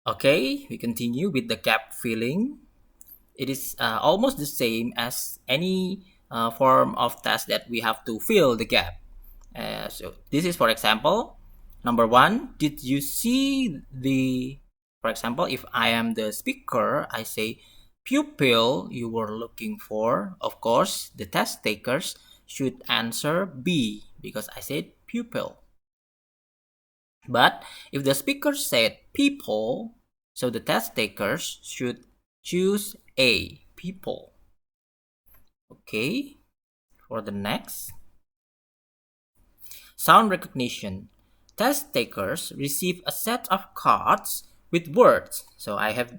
Okay, we continue with the gap filling. It is almost the same as any form of test that we have to fill the gap. So this is, for example, number one, did you see the, for example, if I am the speaker, I say pupil you were looking for. Of course, the test takers should answer B because I said pupil. But if the speaker said people, so the test takers should choose A, people. Okay, for the next. Sound recognition. Test takers receive a set of cards with words. So I have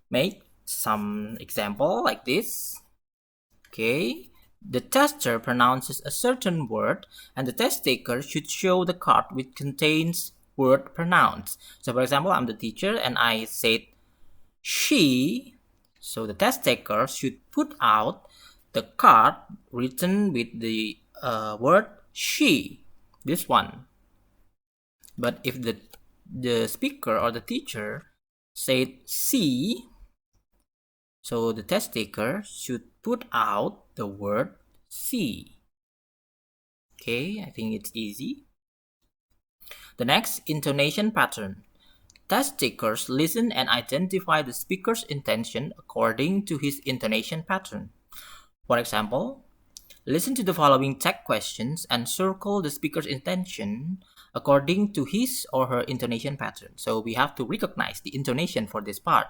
made some example like this. Okay. The tester pronounces a certain word and the test taker should show the card which contains word pronounced. So for example, I'm the teacher and I said she. So the test taker should put out the card written with the word she. This one. But if the speaker or the teacher said C, so the test taker should put out the word C. Okay, I think it's easy. The next, intonation pattern. Test takers listen and identify the speaker's intention according to his intonation pattern. For example, listen to the following tag questions and circle the speaker's intention according to his or her intonation pattern. So we have to recognize the intonation for this part.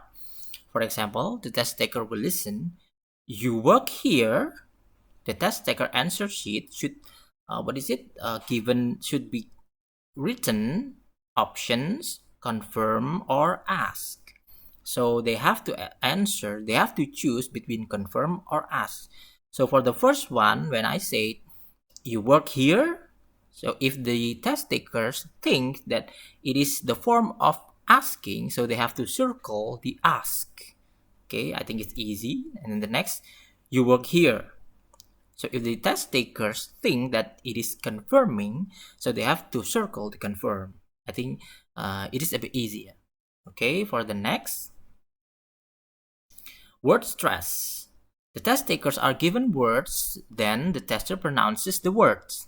For example, the test taker will listen. You work here. The test taker answer sheet should, given should be written options, confirm or ask. So they have to answer, they have to choose between confirm or ask. So for the first one, when I say you work here, so if the test takers think that it is the form of asking, so they have to circle the ask. Okay, I think it's easy. And then the next, you work here. So if the test takers think that it is confirming, so they have to circle the confirm. I think it is a bit easier. Okay, for the next, word stress. The test takers are given words, then the tester pronounces the words.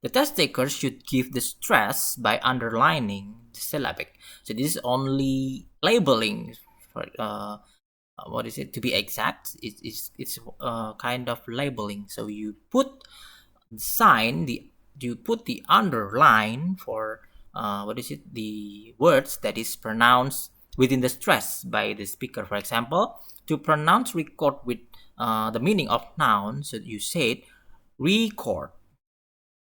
The test takers should give the stress by underlining the syllabic. So this is only labeling for to be exact, it's kind of labeling. So you put the sign, you put the underline for the words that is pronounced within the stress by the speaker. For example, to pronounce record with the meaning of noun, so you said record.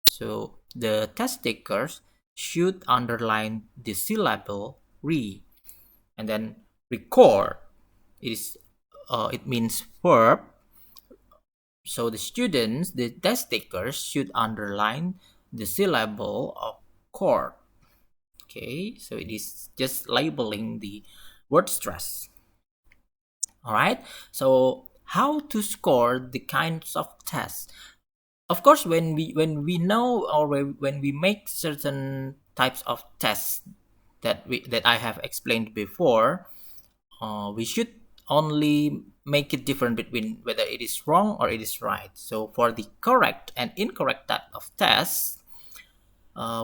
So the test takers should underline the syllable re, and then record it means verb. So the students, the test takers should underline the syllable of cord. Okay, so it is just labeling the word stress. All right, so how to score the kinds of tests? Of course, when we know, or when we make certain types of tests that I have explained before, we should only make it different between whether it is wrong or it is right. So for the correct and incorrect type of test,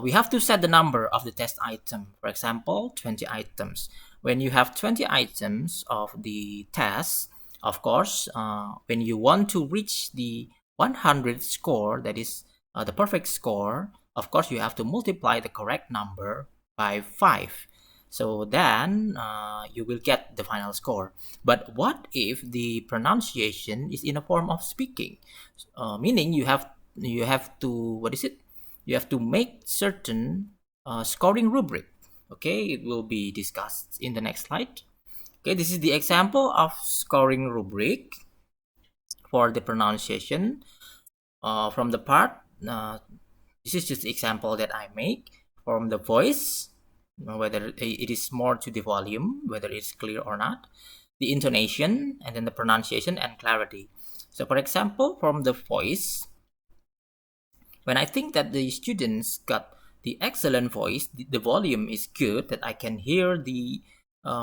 we have to set the number of the test item. For example, 20 items. When you have 20 items of the test, of course, when you want to reach the 100 score, that is the perfect score, of course, you have to multiply the correct number by 5. So then you will get the final score. But what if the pronunciation is in a form of speaking? Meaning you have to, you have to make certain scoring rubric. Okay, it will be discussed in the next slide. Okay, this is the example of scoring rubric for the pronunciation from the part. This is just example that I make from the voice, whether it is more to the volume, whether it's clear or not, the intonation, and then the pronunciation and clarity. So for example, from the voice, when I think that the students got the excellent voice, the volume is good, that I can hear the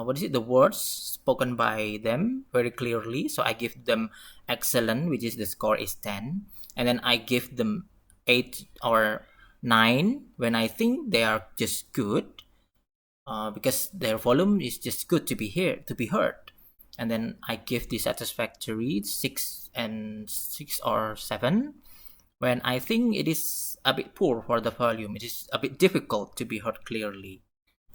what is it, the words spoken by them very clearly. So I give them excellent, which is the score is 10, and then I give them 8 or 9 when I think they are just good, because their volume is just good to be heard. And then I give the satisfactory 6 or 7 when I think it is a bit poor for the volume. It is a bit difficult to be heard clearly.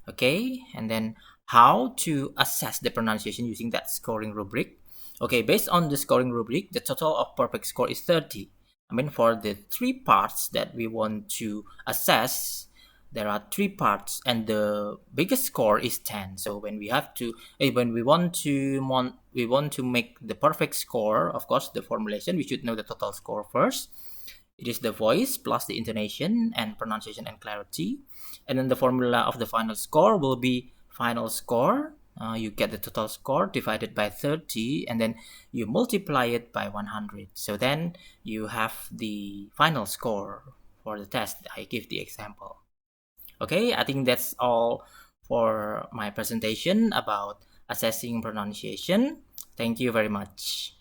Okay, and then how to assess the pronunciation using that scoring rubric. Okay, based on the scoring rubric, the total of perfect score is 30. I mean, for the 3 parts that we want to assess, there are 3 parts, and the biggest score is 10. So when we have to, when we want to make the perfect score, of course, the formulation, we should know the total score first. It is the voice plus the intonation and pronunciation and clarity. And then the formula of the final score will be final score. You get the total score divided by 30, and then you multiply it by 100. So then you have the final score for the test. I give the example. Okay, I think that's all for my presentation about assessing pronunciation. Thank you very much.